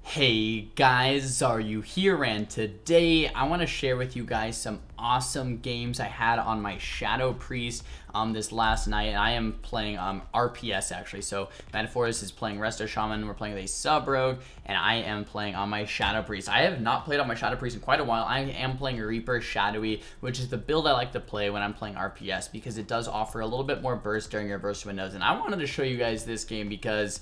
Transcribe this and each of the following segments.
Hey guys, Xaryu here, and today I want to share with you guys some awesome games I had on my Shadow Priest this last night. I am playing RPS actually, so Metaphors is playing Resto Shaman, we're playing with a Sub Rogue, and I am playing on my Shadow Priest. I have not played on my Shadow Priest in quite a while. I am playing Reaper Shadowy, which is the build I like to play when I'm playing RPS because it does offer a little bit more burst during your burst windows, and I wanted to show you guys this game because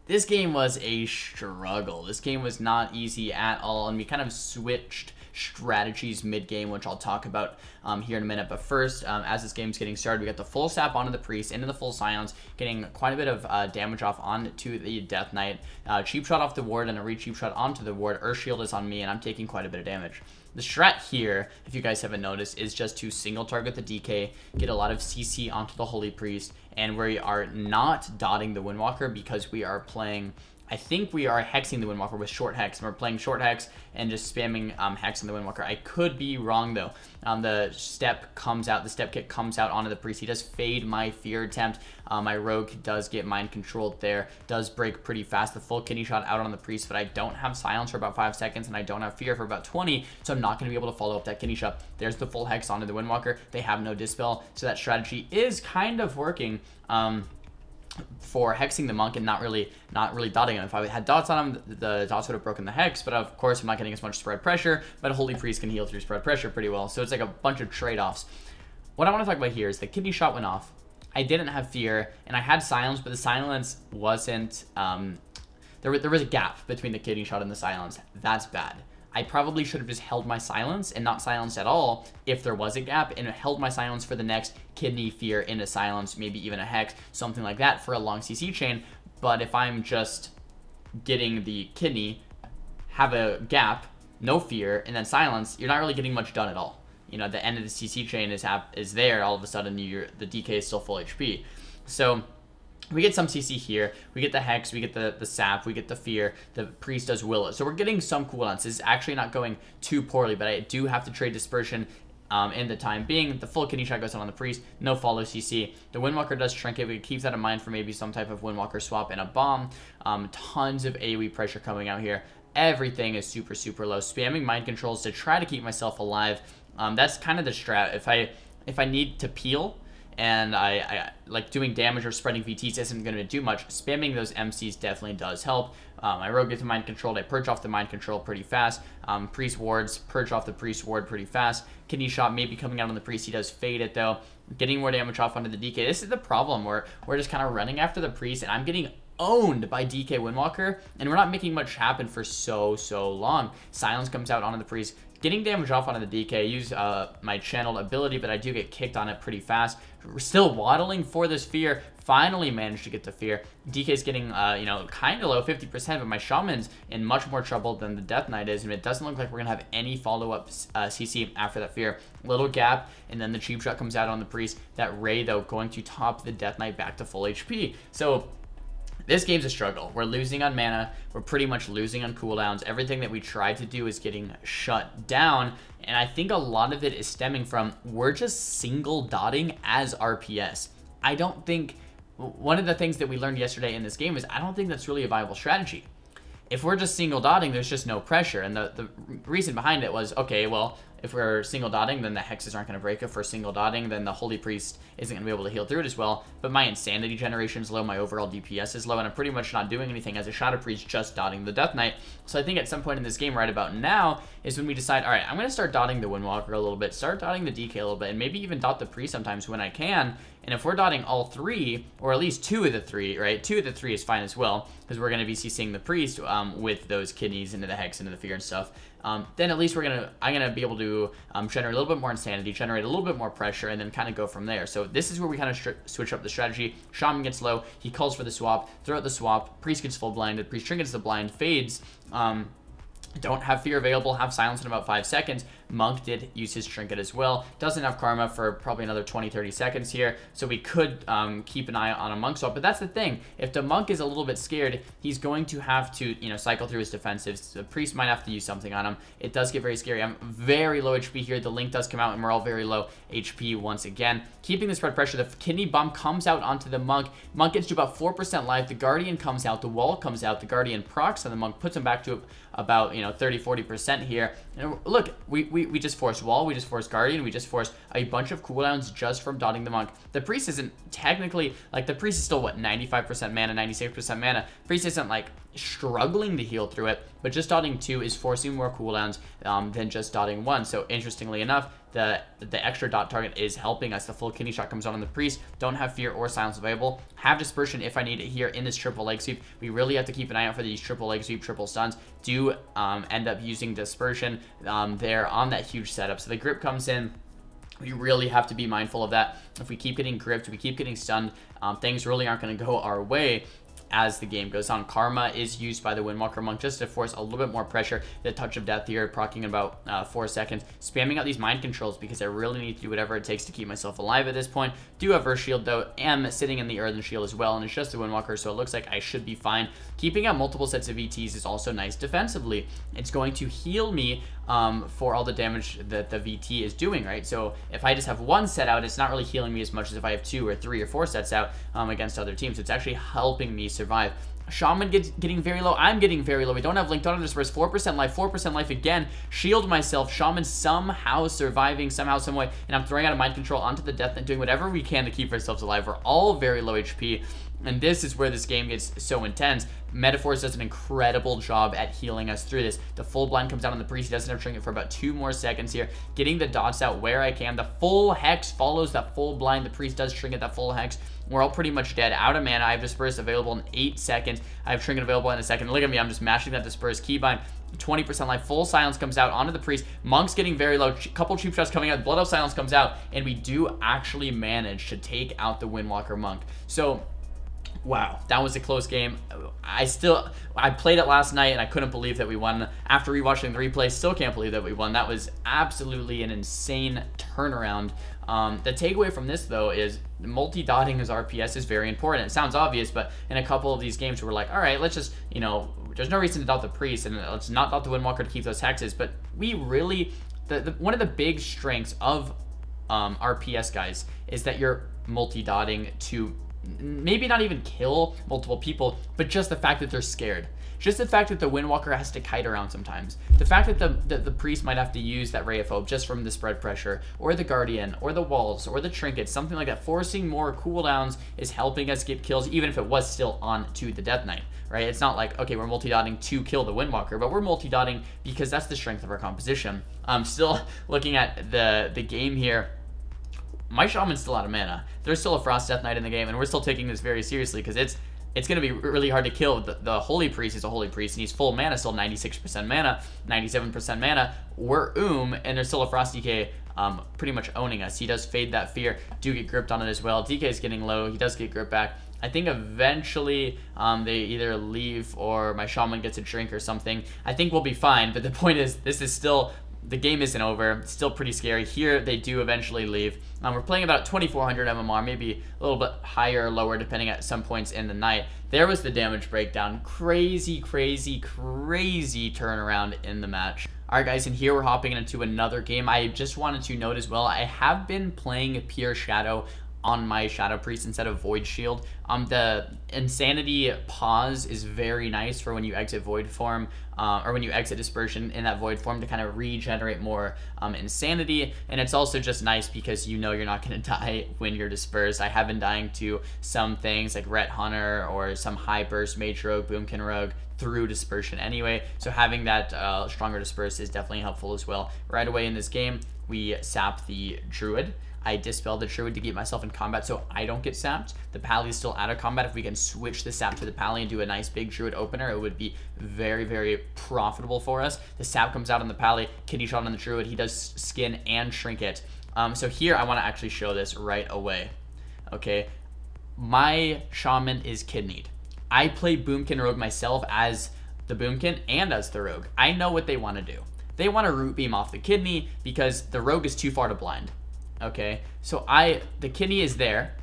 this game was a struggle. This game was not easy at all, and we kind of switched strategies mid-game, which I'll talk about here in a minute. But first, as this game's getting started, we got the full sap onto the Priest, into the full silence, getting quite a bit of damage off onto the Death Knight. Cheap shot off the ward and a re-cheap shot onto the ward. Earth Shield is on me, and I'm taking quite a bit of damage. The strat here, if you guys haven't noticed, is just to single target the DK, get a lot of CC onto the Holy Priest, and we are not dotting the Windwalker because we are playing, I think we are hexing the Windwalker with short hex, and we're playing short hex and just spamming hex on the Windwalker. I could be wrong though. The step comes out, the step kick comes out onto the Priest. He does fade my fear attempt. My rogue does get mind controlled there, does break pretty fast. The full kidney shot out on the Priest, but I don't have silence for about 5 seconds, and I don't have fear for about 20, so I'm not going to be able to follow up that kidney shot. There's the full hex onto the Windwalker. They have no dispel, so that strategy is kind of working. For hexing the monk and not really dotting him. If I had dots on him, the dots would have broken the hex, but of course I'm not getting as much spread pressure, but a Holy Priest can heal through spread pressure pretty well, so it's like a bunch of trade-offs. What I want to talk about here is the kidney shot went off. I didn't have fear, and I had silence, but the silence wasn't, there was a gap between the kidney shot and the silence. That's bad. I probably should have just held my silence and not silenced at all if there was a gap, and held my silence for the next kidney, fear, into silence, maybe even a hex, something like that for a long CC chain. But if I'm just getting the kidney, have a gap, no fear, and then silence, you're not really getting much done at all. You know, the end of the CC chain is there, all of a sudden the DK is still full HP. So we get some CC here, we get the hex, we get the sap, we get the fear, the Priest does will it. So we're getting some cooldowns. This is actually not going too poorly, but I do have to trade dispersion in the time being. The full kidney shot goes on the Priest, no follow CC. The Windwalker does trinket. We keep that in mind for maybe some type of Windwalker swap and a bomb. Tons of AoE pressure coming out here. Everything is super, super low. Spamming mind controls to try to keep myself alive. That's kind of the strat. If I need to peel, and I like doing damage or spreading VTs isn't going to do much, spamming those MCs definitely does help. My rogue gets mind controlled. I purge off the mind control pretty fast. Priest wards, purge off the Priest ward pretty fast. Kidney shot maybe coming out on the Priest. He does fade it though. Getting more damage off onto the DK. This is the problem where we're just kind of running after the Priest, and I'm getting owned by DK Windwalker, and we're not making much happen for so long. Silence comes out onto the Priest. Getting damage off onto the DK, use my channeled ability, but I do get kicked on it pretty fast. We're still waddling for this fear. Finally managed to get the fear. DK's getting, you know, kind of low, 50%, but my Shaman's in much more trouble than the Death Knight is, and it doesn't look like we're going to have any follow-up CC after that fear. Little gap, and then the cheap shot comes out on the Priest. That Ray, though, going to top the Death Knight back to full HP. So this game's a struggle. We're losing on mana. We're pretty much losing on cooldowns. Everything that we tried to do is getting shut down. And I think a lot of it is stemming from we're just single dotting as RPS. I don't think, one of the things that we learned yesterday in this game is I don't think that's really a viable strategy. If we're just single dotting, there's just no pressure. And the reason behind it was, okay, well, if we're single dotting, then the hexes aren't going to break. If we're single dotting, then the Holy Priest isn't going to be able to heal through it as well. But my insanity generation is low, my overall DPS is low, and I'm pretty much not doing anything as a Shadow Priest, just dotting the Death Knight. So I think at some point in this game right about now is when we decide, all right, I'm going to start dotting the Windwalker a little bit, start dotting the DK a little bit, and maybe even dot the Priest sometimes when I can. And if we're dotting all three, or at least 2 of the 3, right? 2 of the 3 is fine as well, because we're going to be CCing the Priest with those kidneys into the hex, into the fear and stuff. Then at least I'm gonna be able to generate a little bit more insanity, generate a little bit more pressure, and then kind of go from there. So this is where we kind of switch up the strategy. Shaman gets low, he calls for the swap, throw out the swap, Priest gets full blinded, Priest trinkets the blind, fades. Don't have fear available, have silence in about 5 seconds. Monk did use his trinket as well. Doesn't have karma for probably another 20-30 seconds here, so we could keep an eye on a Monk swap. But that's the thing. If the Monk is a little bit scared, he's going to have to, you know, cycle through his defensives. The Priest might have to use something on him. It does get very scary. I'm very low HP here. The Link does come out, and we're all very low HP once again. Keeping the spread pressure, the kidney bomb comes out onto the Monk. Monk gets to about 4% life. The Guardian comes out. The wall comes out. The Guardian procs on the Monk, puts him back to about, you know, 30-40% here. And look, we just forced wall. We just forced Guardian. We just forced a bunch of cooldowns just from dotting the Monk. The Priest isn't technically, like, the Priest is still, what, 95% mana, 96% mana. Priest isn't, like, struggling to heal through it, but just dotting 2 is forcing more cooldowns than just dotting 1. So interestingly enough, the extra dot target is helping us. The full kidney shot comes on the Priest. Don't have fear or silence available. Have dispersion if I need it here in this triple leg sweep. We really have to keep an eye out for these triple leg sweep, triple stuns. Do end up using dispersion there on that huge setup. So the grip comes in. We really have to be mindful of that. If we keep getting gripped, we keep getting stunned, things really aren't going to go our way as the game goes on. Karma is used by the Windwalker Monk just to force a little bit more pressure. The Touch of Death here, proccing about 4 seconds. Spamming out these mind controls because I really need to do whatever it takes to keep myself alive at this point. Do have Earth Shield though. Am sitting in the Earthen Shield as well, and it's just the Windwalker, so it looks like I should be fine. Keeping out multiple sets of VTs is also nice defensively. It's going to heal me for all the damage that the VT is doing, right? So if I just have 1 set out, it's not really healing me as much as if I have 2 or 3 or 4 sets out against other teams. It's actually helping me survive. Shaman getting very low. I'm getting very low. We don't have Link, don't have Disperse. 4% life again. Shield myself. Shaman somehow surviving, somehow, some way. And I'm throwing out a mind control onto the death and doing whatever we can to keep ourselves alive. We're all very low HP. And this is where this game gets so intense. Metaphors does an incredible job at healing us through this. The full blind comes out on the Priest. He doesn't have trinket for about 2 more seconds here. Getting the dots out where I can. The full Hex follows that full blind. The Priest does trinket that full Hex. We're all pretty much dead. Out of mana. I have Disperse available in 8 seconds. I have trinket available in a second. Look at me. I'm just mashing that Disperse keybind. 20% life. Full silence comes out onto the Priest. Monk's getting very low. Couple cheap shots coming out. Blood of Silence comes out. And we do actually manage to take out the Windwalker Monk. So wow, that was a close game. I played it last night and I couldn't believe that we won. After rewatching the replay, still can't believe that we won. That was absolutely an insane turnaround. The takeaway from this though is multi-dotting as RPS is very important. It sounds obvious, but in a couple of these games we're like, all right, let's just, you know, there's no reason to dot the Priest and let's not dot the Windwalker to keep those hexes. But we really, one of the big strengths of RPS guys is that you're multi-dotting to maybe not even kill multiple people, but just the fact that they're scared. Just the fact that the Windwalker has to kite around sometimes. The fact that the Priest might have to use that Ray of Hope just from the spread pressure, or the Guardian, or the walls, or the trinkets, something like that. Forcing more cooldowns is helping us get kills, even if it was still on to the Death Knight, right? It's not like, okay, we're multi-dotting to kill the Windwalker, but we're multi-dotting because that's the strength of our composition. Still looking at the game here. My Shaman's still out of mana. There's still a Frost Death Knight in the game, and we're still taking this very seriously because it's going to be really hard to kill. The Holy Priest is a Holy Priest, and he's full mana, still 96% mana, 97% mana. We're and there's still a Frost DK pretty much owning us. He does fade that fear, do get gripped on it as well. DK is getting low. He does get gripped back. I think eventually they either leave or my Shaman gets a drink or something. I think we'll be fine, but the point is this is still... The game isn't over. It's still pretty scary. Here, they do eventually leave. We're playing about 2,400 MMR, maybe a little bit higher or lower, depending at some points in the night. There was the damage breakdown. Crazy, crazy, crazy turnaround in the match. Alright guys, and here we're hopping into another game. I just wanted to note as well, I have been playing Pure Shadow on my Shadow Priest instead of Void Shield. The Insanity pause is very nice for when you exit Void form, or when you exit Dispersion in that Void form to kind of regenerate more Insanity. And it's also just nice because you know you're not going to die when you're dispersed. I have been dying to some things like Ret Hunter or some high burst Mage Rogue, Boomkin Rogue through Dispersion anyway. So having that stronger Disperse is definitely helpful as well. Right away in this game, we sap the Druid. I dispel the Druid to keep myself in combat so I don't get sapped. The Pally is still out of combat. If we can switch the sap to the Pally and do a nice big Druid opener, it would be very, very profitable for us. The sap comes out on the Pally, kidney shot on the Druid. He does skin and trinket. So here I want to actually show this right away. Okay, my Shaman is kidneyed. I play Boomkin Rogue myself as the Boomkin and as the Rogue. I know what they want to do. they want to root beam off the kidney because the rogue is too far to blind. Okay, so the kidney is there,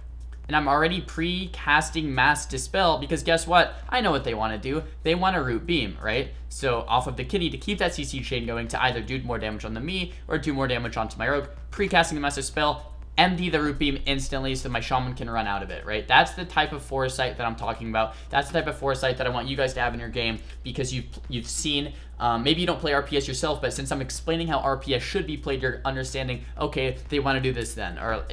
and I'm already pre-casting Mass Dispel because guess what? I know what they want to do. They want to root beam, right? So off of the kidney to keep that CC chain going to either do more damage on the me or do more damage onto my rogue. Pre-casting the Mass Dispel, empty the root beam instantly so my shaman can run out of it, right? That's the type of foresight that I'm talking about. That's the type of foresight that I want you guys to have in your game because you've seen, maybe you don't play RPS yourself, but since I'm explaining how RPS should be played, you're understanding, okay, they want to do this then. Or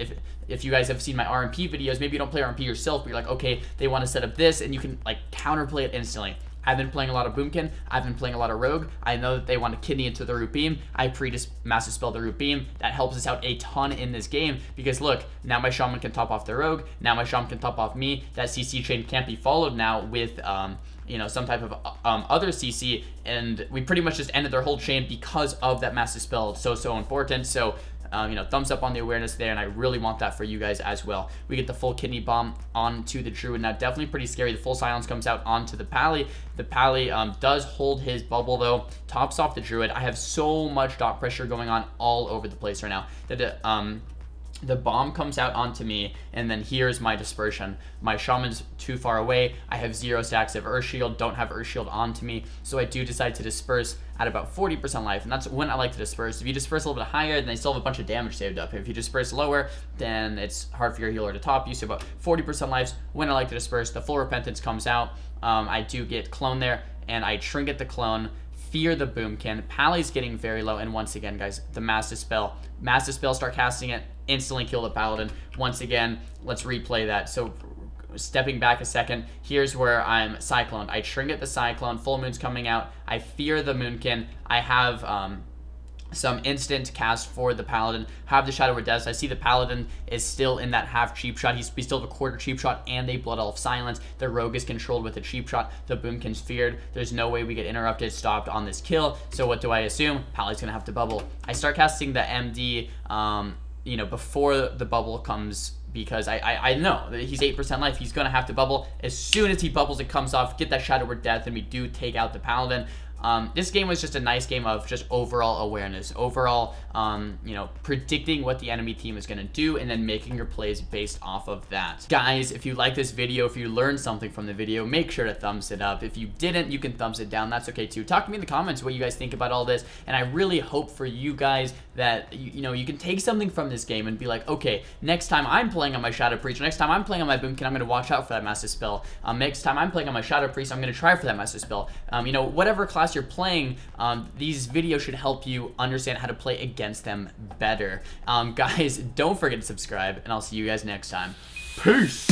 if you guys have seen my RMP videos, maybe you don't play RMP yourself, but you're like, okay, they want to set up this, and you can like counterplay it instantly. I've been playing a lot of Boomkin. I've been playing a lot of Rogue. I know that they want to kidney into the root beam. I Mass Dispel the root beam. That helps us out a ton in this game because look, now my shaman can top off the Rogue. Now my shaman can top off me. That CC chain can't be followed now with you know, some type of other CC, and we pretty much just ended their whole chain because of that Mass Dispel. It's so important. So you know, thumbs up on the awareness there, and I really want that for you guys as well. We get the full kidney bomb onto the druid. Now, definitely pretty scary. The full silence comes out onto the pally. The pally does hold his bubble, though. Tops off the druid. I have so much dot pressure going on all over the place right now. The bomb comes out onto me, and then here's my dispersion. My shaman's too far away. I have 0 stacks of Earth Shield, don't have Earth Shield onto me, so I do decide to disperse at about 40% life, and that's when I like to disperse. If you disperse a little bit higher, then they still have a bunch of damage saved up. If you disperse lower, then it's hard for your healer to top you, so about 40% life when I like to disperse. The full Repentance comes out. I do get Clone there, and I Trinket the Clone, fear the Boomkin. Pally's getting very low, and once again, guys, the Mass Dispel. Mass Dispel, start casting it, instantly kill the Paladin. Once again, let's replay that. So stepping back a second, here's where I'm Cycloned. I Trinket the Cyclone, full moon's coming out. I fear the Moonkin. I have some instant cast for the Paladin, have the Shadow of Death. I see the Paladin is still in that half cheap shot. We still have a quarter cheap shot and a Blood Elf Silence. The Rogue is controlled with a cheap shot. The Boomkin's feared. There's no way we get interrupted, stopped on this kill. So what do I assume? Pally's gonna have to bubble. I start casting the MD, you know, before the bubble comes, because I know that he's 8% life. He's gonna have to bubble. As soon as he bubbles, it comes off, get that Shadow of Death, and we do take out the Paladin. This game was just a nice game of just overall awareness, overall, you know, predicting what the enemy team is going to do and then making your plays based off of that. Guys, if you like this video, if you learned something from the video, make sure to thumbs it up. If you didn't, you can thumbs it down. That's okay too. Talk to me in the comments what you guys think about all this, and I really hope for you guys that, you know, you can take something from this game and be like, okay, next time I'm playing on my Shadow Priest, or next time I'm playing on my Boomkin, I'm going to watch out for that Mass Dispel. Next time I'm playing on my Shadow Priest, I'm going to try for that Mass Dispel. You know, whatever class you're playing, these videos should help you understand how to play against them better. Guys, don't forget to subscribe, and I'll see you guys next time. Peace!